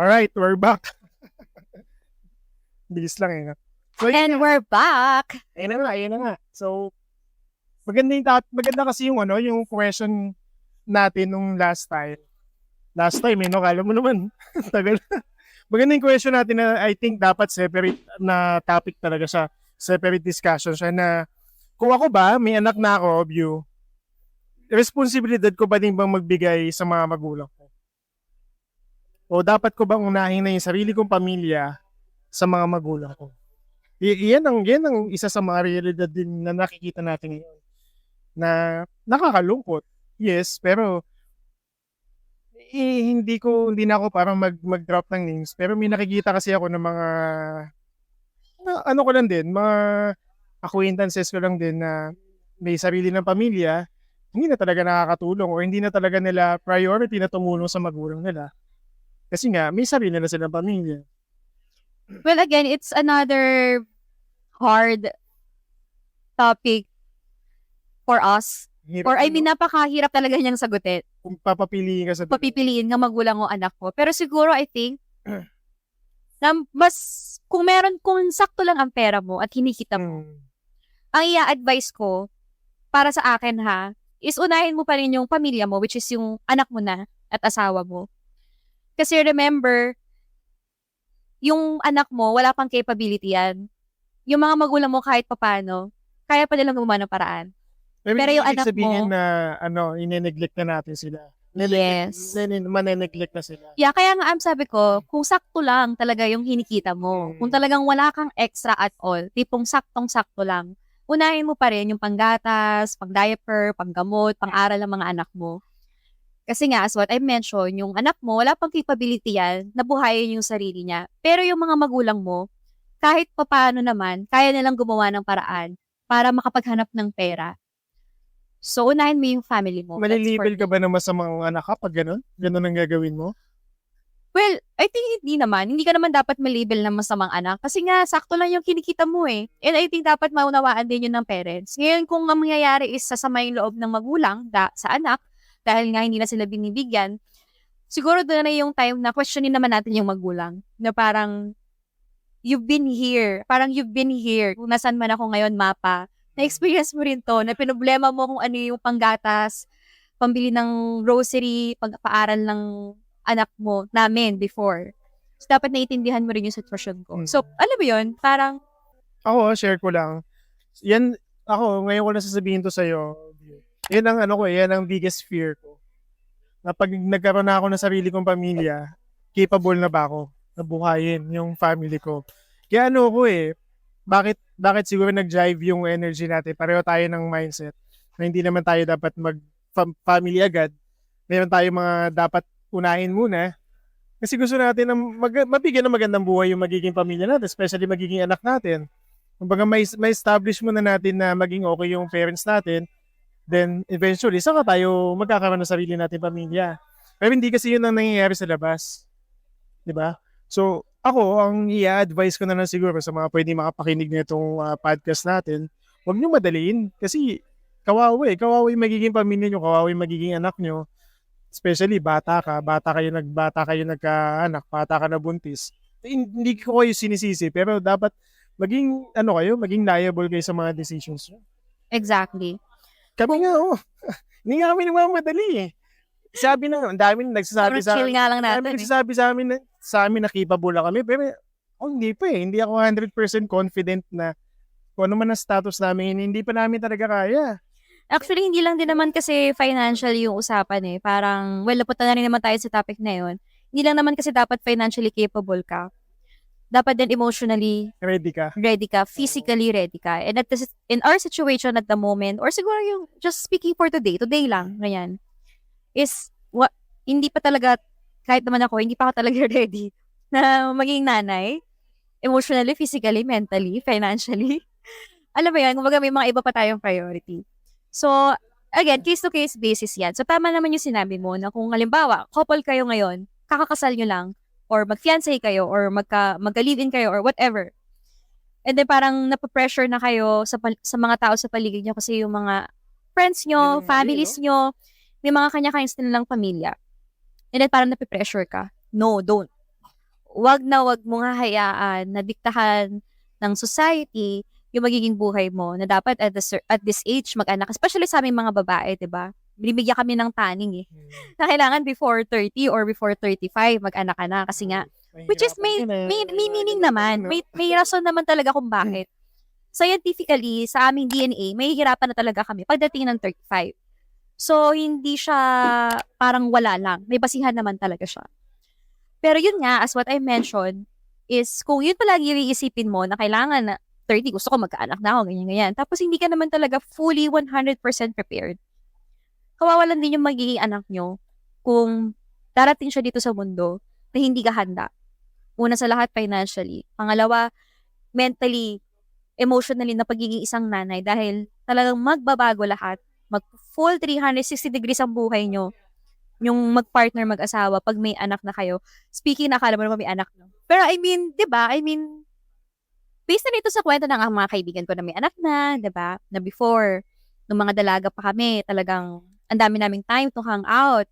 Alright, we're back. Bilis lang eh. So, And we're back. Ayun na nga. So, maganda kasi yung question natin nung last time. Last time, kala mo naman. Tagal. Maganda yung question natin na I think dapat separate na topic talaga siya. Separate discussion siya na kung ako ba, may anak na ako, view, responsibilidad ko ba din bang magbigay sa mga magulang ko? O dapat ko bang unahin na yung sarili kong pamilya sa mga magulang ko? Yan ang isa sa mga realidad din na nakikita natin ngayon. Na nakakalungkot. Yes, pero hindi na ako parang mag-drop ng names. Pero may nakikita kasi ako ng mga ano ko lang din, mga acquaintances ko lang din na may sarili ng pamilya, hindi na talaga nakakatulong o hindi na talaga nila priority na tumulong sa magulang nila. Kasi nga, may sarili na silang pamilya. Well, again, it's another hard topic for us. Napakahirap talaga niyang sagutin. Kung papapiliin ka sa papipiliin nga magulang o anak ko. Pero siguro, I think, na kung sakto lang ang pera mo at hinikita mo, ang i-advise ko, para sa akin is unahin mo pa rin yung pamilya mo, which is yung anak mo na at asawa mo. Kasi remember, yung anak mo, wala pang capability yan. Yung mga magulang mo kahit papano, kaya pa nilang gumawa ng paraan. Pero yung anak sabihin mo, na ine-neglect na natin sila. Yes. Maneneglect na sila. Yeah, kaya nga sabi ko, kung sakto lang talaga yung hinikita mo, kung talagang wala kang extra at all, tipong saktong-sakto lang, unahin mo pa rin yung panggatas, pang-diaper, panggamot, pang-aral ng mga anak mo. Kasi nga, as what I mentioned, yung anak mo, wala pang capability yan na buhayin yung sarili niya. Pero yung mga magulang mo, kahit papaano naman, kaya nilang gumawa ng paraan para makapaghanap ng pera. So, unahin mo yung family mo. Malilibel ka ba na masamang anak ka pag gano'n? Gano'n ang gagawin mo? Well, I think hindi naman. Hindi ka naman dapat malibel na masamang anak. Kasi nga, sakto lang yung kinikita mo eh. And I think dapat maunawaan din yun ng parents. Ngayon, kung ang mangyayari is sasama yung loob ng magulang sa anak, dahil nga hindi na sila binibigyan, siguro doon na yung time na questionin naman natin yung magulang. Na parang, you've been here. Kung nasan man ako ngayon, mapa. Na-experience mo rin to, na pinoblema mo kung ano yung panggatas, pambili ng grocery, pag-paaral ng anak mo, namin, before. So, dapat naiintindihan mo rin yung sitwasyon ko. So, alam mo yun, parang... Ako, share ko lang. Yan, ngayon ko na sasabihin to sa'yo. Yan ang biggest fear ko. Na pag nagkaroon na ako ng sarili kong pamilya, capable na ba ako na buhayin yung family ko? Kaya bakit siguro nag-drive yung energy natin? Pareho tayo ng mindset na hindi naman tayo dapat mag-family agad. Meron tayo mga dapat unahin muna. Kasi gusto natin na mabigyan ng magandang buhay yung magiging pamilya natin, especially magiging anak natin. Kumbaga may establish muna natin na maging okay yung parents natin. Then, eventually, saka tayo magkakaroon ng sarili natin pamilya. Pero hindi kasi yun ang nangyayari sa labas. Diba? So, ako, ang i-advise ko na lang siguro sa mga pwede makapakinig na itong podcast natin, huwag nyo madaliin. Kasi, kawawa yung magiging pamilya nyo, kawawa yung magiging anak nyo. Especially, bata kayo nagkaanak, bata ka na buntis. Hindi ko kayo sinisisi, pero dapat maging liable kayo sa mga decisions nyo. Exactly. Kami nga, hindi nga kami nagmamadali eh. Sabi na, ang dami nagsasabi sa amin. Chill nga lang natin. Nagsasabi sa amin na capable na kami. Pero, hindi pa eh. Hindi ako 100% confident na kung ano man ang status namin, hindi pa namin talaga kaya. Actually, hindi lang din naman kasi financial yung usapan eh. Parang, napunta na rin naman tayo sa topic na yun. Hindi lang naman kasi dapat financially capable ka. Dapat din emotionally ready ka, physically ready ka. And in our situation at the moment, or siguro yung just speaking for today lang, ganyan, is hindi pa talaga, kahit naman ako, hindi pa ako talaga ready na maging nanay. Emotionally, physically, mentally, financially. Alam mo yan, kumbaga may mga iba pa tayong priority. So, again, case-to-case basis yan. So, tama naman yung sinabi mo na kung halimbawa, couple kayo ngayon, kakakasal nyo lang, or mag-fiancé kayo, or magka-live-in kayo, or whatever. And then parang napapressure na kayo sa mga tao sa paligid nyo kasi yung mga friends nyo, families nyo, may mga kanya-kanya nilang pamilya. And then parang napapressure ka. No, don't. wag na wag mong hahayaan na diktahan ng society yung magiging buhay mo na dapat at this age mag-anak. Especially sa aming mga babae, 'di ba? Binibigyan kami ng taning na kailangan before 30 or before 35 mag-anak ka na kasi nga which is may meaning naman. May rason naman talaga kung bakit. Scientifically, sa aming DNA, may hihirapan na talaga kami pagdating ng 35. So, hindi siya parang wala lang. May basihan naman talaga siya. Pero yun nga, as what I mentioned, is kung yun palagi iisipin mo na kailangan na 30, gusto ko magkaanak na ako, ganyan-ganyan. Tapos hindi ka naman talaga fully 100% prepared. Kawawalan din yung magiging anak nyo kung darating siya dito sa mundo na hindi ka handa. Una sa lahat, financially. Pangalawa, mentally, emotionally na pagiging isang nanay dahil talagang magbabago lahat. Mag-full 360 degrees ang buhay nyo. Yung mag-partner, mag-asawa, pag may anak na kayo. Speaking na, akala mo naman may anak no. Pero I mean, di ba? I mean, based na ito sa kwento ng mga kaibigan ko na may anak na, di ba? Na before, nung mga dalaga pa kami, talagang ang dami naming time to hang out.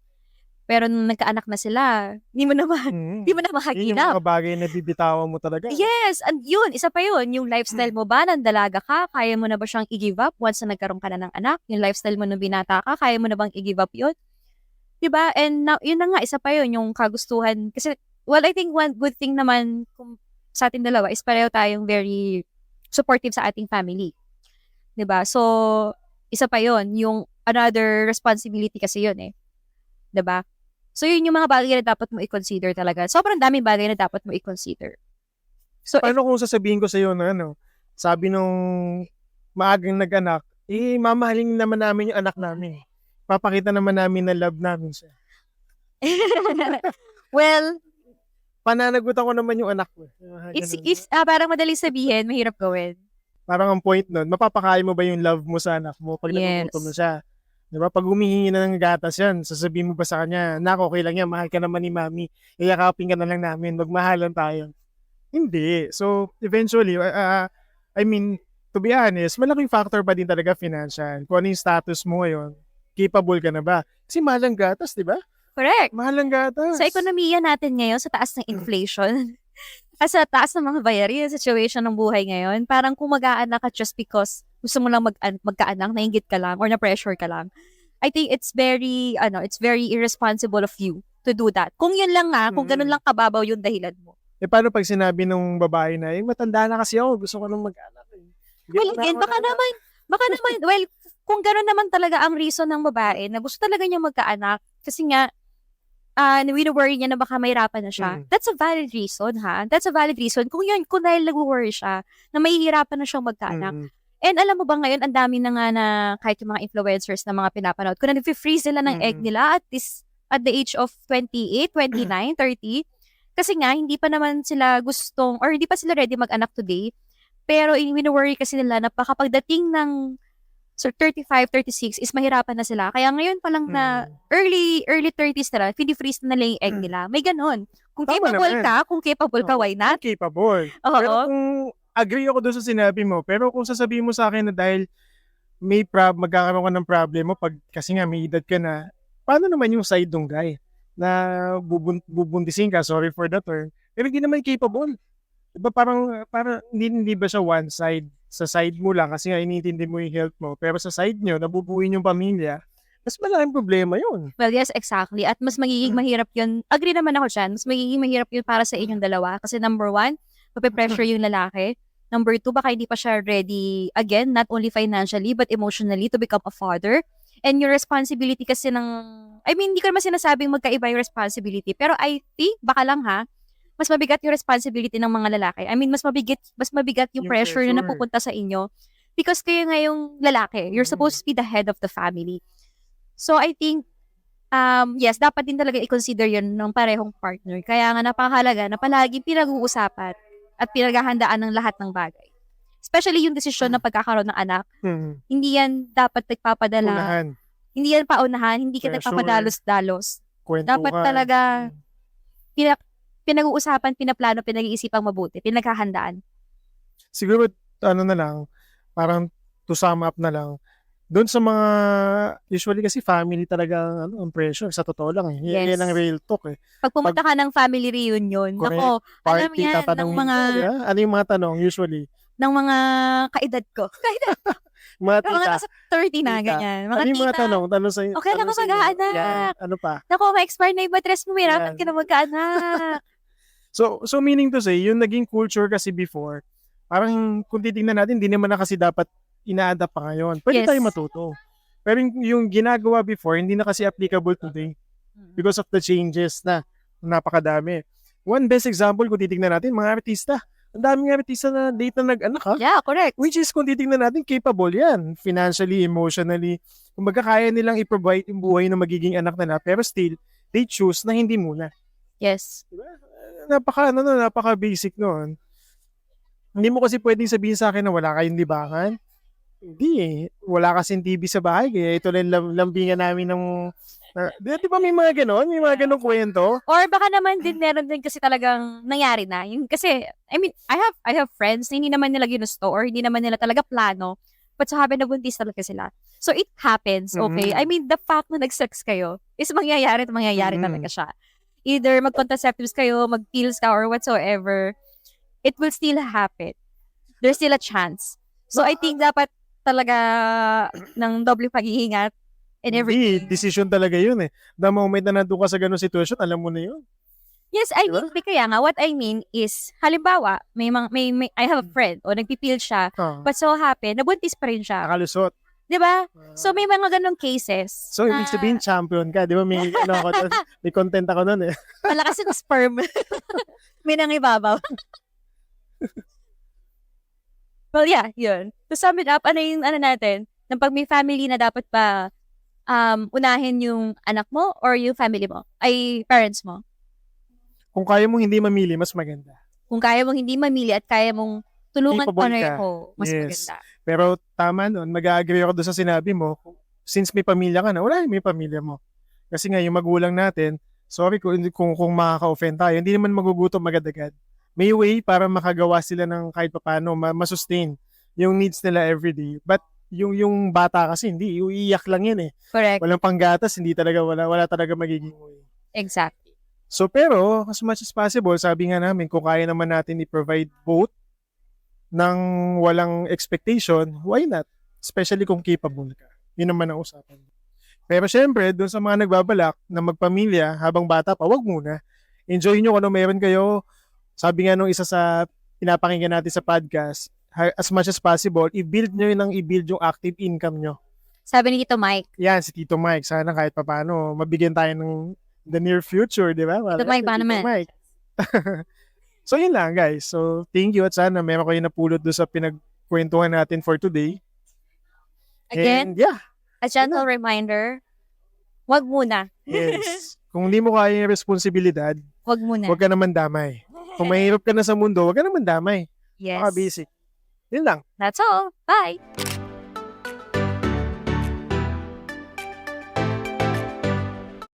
Pero nung nagkaanak na sila, hindi mo na Yun yung makakinap. mga bagay na bibitawan mo talaga. Yes, and yun, isa pa yun, yung lifestyle mo ba, nang dalaga ka, kaya mo na ba siyang i-give up once na nagkaroon ka na ng anak? Yung lifestyle mo nung binata ka, kaya mo na bang i-give up yun? Diba? And now, yun na nga, isa pa yun, yung kagustuhan. Kasi, well, I think one good thing naman kung sa ating dalawa is pareho tayong very supportive sa ating family. Diba? So, isa pa yun, yung another responsibility kasi yun eh. Diba? So, yun yung mga bagay na dapat mo i-consider talaga. Sobrang daming bagay na dapat mo i-consider. So, Paano kung sasabihin ko sa iyo na sabi nung maagang nag-anak, mamahalin naman namin yung anak namin. Papakita naman namin na love namin siya. well, Pananagutan ko naman yung anak ko. it's parang madaling sabihin, mahirap gawin. Parang ang point nun, mapapakain mo ba yung love mo sa anak mo pag nagugutom na siya? Diba? Pag humihingi na ng gatas yan, sasabihin mo ba sa kanya, nak, okay lang yan, mahal ka naman ni mami, iyakapin ka na lang namin, magmahalan tayo. Hindi. So, eventually, I mean, to be honest, malaking factor pa din talaga financial. Kung ano yung status mo ngayon, capable ka na ba? Kasi mahal ang gatas, di ba? Correct. Mahal ang gatas. Sa ekonomiya natin ngayon, sa taas ng inflation, at sa taas ng mga bayarin, situation ng buhay ngayon, parang kung mag-aanak ka just because gusto mo lang magkaanak, nainggit ka lang, or na-pressure ka lang, I think it's very irresponsible of you to do that. Kung yun lang kung ganun lang kababaw yung dahilan mo. Paano pag sinabi nung babae na, matanda na kasi ako, gusto ko nang mag-anak. Well, again, baka naman, well, kung gano'n naman talaga ang reason ng babae na gusto talaga niya magkaanak, kasi nga, worry niya na baka mahirapan na siya. That's a valid reason, ha? That's a valid reason. Kung dahil nag-worry siya, na mahihirapan na siyang magkaanak. And alam mo ba ngayon, ang dami na nga na kahit yung mga influencers na mga pinapanood, kung nag-freeze sila ng egg nila at the age of 28, 29, 30, kasi nga, hindi pa naman sila gustong, or hindi pa sila ready mag-anak today, pero wino-worry kasi nila na pagdating ng 35, 36 is mahirapan na sila. Kaya ngayon pa lang na early 30s na lang, freeze na nila yung egg nila. May ganon. Kung Tama capable ka, why not? Capable. Oo. Pero kung agree ako doon sa sinabi mo, pero kung sasabihin mo sa akin na dahil magkakaroon ka ng problem mo kasi nga may edad ka na, paano naman yung side ng guy na bubuntisin ka, sorry for the term, pero hindi naman capable. Diba parang hindi ba siya one side? Sa side mo lang kasi nga inintindi mo yung health mo, pero sa side nyo, nabubuhin yung pamilya, mas malaking problema yun. Well, yes, exactly. At mas magiging mahirap yun. Agree naman ako dyan. Mas magiging mahirap yun para sa inyong dalawa. Kasi number 1, mape-pressure yung lalaki. Number 2, baka hindi pa siya ready, again, not only financially, but emotionally to become a father. And your responsibility kasi hindi ko naman sinasabing magkaiba yung responsibility. Pero I think, baka lang mas mabigat yung responsibility ng mga lalaki. Mas mabigat yung pressure na napupunta sa inyo. Because kayo nga yung lalaki. You're supposed to be the head of the family. So I think, yes, dapat din talaga i-consider yun ng parehong partner. Kaya nga napakahalaga na palagi pinag-uusapan at pinaghahandaan ng lahat ng bagay. Especially yung desisyon ng pagkakaroon ng anak. Hindi yan dapat nagpapadala. Unahan. Hindi yan paunahan. Hindi ka nagpapadalos-dalos. Kwentuhan. Dapat talaga pinag-uusapan, pinaplano, pinag-iisipang mabuti, pinaghahandaan. Siguro, na lang, parang to sum up na lang, Doon sa mga, usually kasi family talaga ang pressure, sa totoo lang eh. Yes. Yan ang real talk eh. Pag pumunta ka ng family reunion, Correct. nako, alam Party, yan, ng tatanungin mga, ka, di ba? Ano yung mga tanong usually? ng mga kaedad ko. Mga Ng mga tita. nasa 30 na, Tita. ganyan. Mga Ano yung mga tita. tanong sa Okay lang tanong ako sa inyo? mag-aanak. Yan. Ano pa? Nako, ma-expire na yung mattress mo, mahirapan Yan. ka na magkaanak. So meaning to say, yung naging culture kasi before, parang kung titingnan natin, hindi naman na kasi dapat ina-adapt pa ngayon. Pwede Yes. tayo matuto. Pero yung ginagawa before, hindi na kasi applicable today because of the changes na napakadami. One best example kung titingnan natin, mga artista. Ang daming artista na date na nag-anak ha. Yeah, correct. Which is kung titingnan natin, capable yan. Financially, emotionally. Kumbaga kaya nilang i-provide yung buhay na magiging anak nila. Pero still, they choose na hindi muna. Yes. Napaka basic noon. Hindi mo kasi pwedeng sabihin sa akin na wala kayong libangan. Hindi eh. Wala kasing TV sa bahay. Kaya ito lang lambingan namin ng... di ba may mga ganon? May mga ganong kwento? Or baka naman din meron din kasi talagang nangyari na. Yung kasi, I mean, I have friends na hindi naman nila ginusto or hindi naman nila talaga plano. But so happen na buntis talaga sila. So it happens, okay? I mean, the fact na nag-sex kayo is mangyayari at mangyayari talaga siya. Either mag-contraceptives kayo, mag-pills ka or whatsoever, it will still happen. There's still a chance. So I think dapat talaga ng doble pag-iingat and everything. Hindi, decision talaga yun eh. The moment na nandun ka sa ganong situation, alam mo na yun. Yes, I Diba? mean, kaya nga, what I mean is, halimbawa, may I have a friend, o nagpipil siya, but so happen, nabuntis pa rin siya. Nakalusot. Diba? So, may mga ganong cases. So, ibig sabihin, champion ka. Di ba? May, ako doon, may content ako nun eh. Malakas yung sperm. May nangibabaw. Well, yeah, yun. To sum it up, ano yung natin? Na pag may family na dapat pa unahin yung anak mo or yung family mo? Ay, parents mo? Kung kaya mong hindi mamili, mas maganda. Kung kaya mong hindi mamili at kaya mong tulungan Capable pareho, mas Yes. maganda. Pero tama nun, mag-agree ako doon sa sinabi mo. Since may pamilya ka na, wala may pamilya mo. Kasi nga, yung magulang natin, sorry kung makaka-offend tayo, hindi naman magugutom agad-agad. May way para makagawa sila ng kahit paano, masustain yung needs nila everyday. But yung bata kasi, hindi, iiyak lang yan eh. Correct. Walang panggatas, hindi talaga, wala talaga magiging way. Exactly. So pero, as much as possible, sabi nga namin, kung kaya naman natin i-provide both ng walang expectation, why not? Especially kung capable ka. Yun naman ang usapan. Pero syempre, doon sa mga nagbabalak na magpamilya habang bata pa, wag muna. Enjoy nyo kung ano meron kayo. Sabi nga nung isa sa pinapakinggan natin sa podcast, as much as possible, i-build nyo yung active income nyo. Sabi ni Tito Mike. Yan, si Tito Mike. Sana kahit papaano, mabigyan tayo ng the near future, di ba? Tito Mike ba naman? Mike. So, yun lang, guys. So, thank you at sana meron kayo napulot doon sa pinagkwentuhan natin for today. Again, And, yeah. a gentle reminder, wag muna. Yes. Kung hindi mo kaya yung responsibilidad, Wag muna. huwag ka naman damay. Kung mahirap ka na sa mundo, huwag ka naman damay. Yes. Baka basic. Yun lang. That's all. Bye.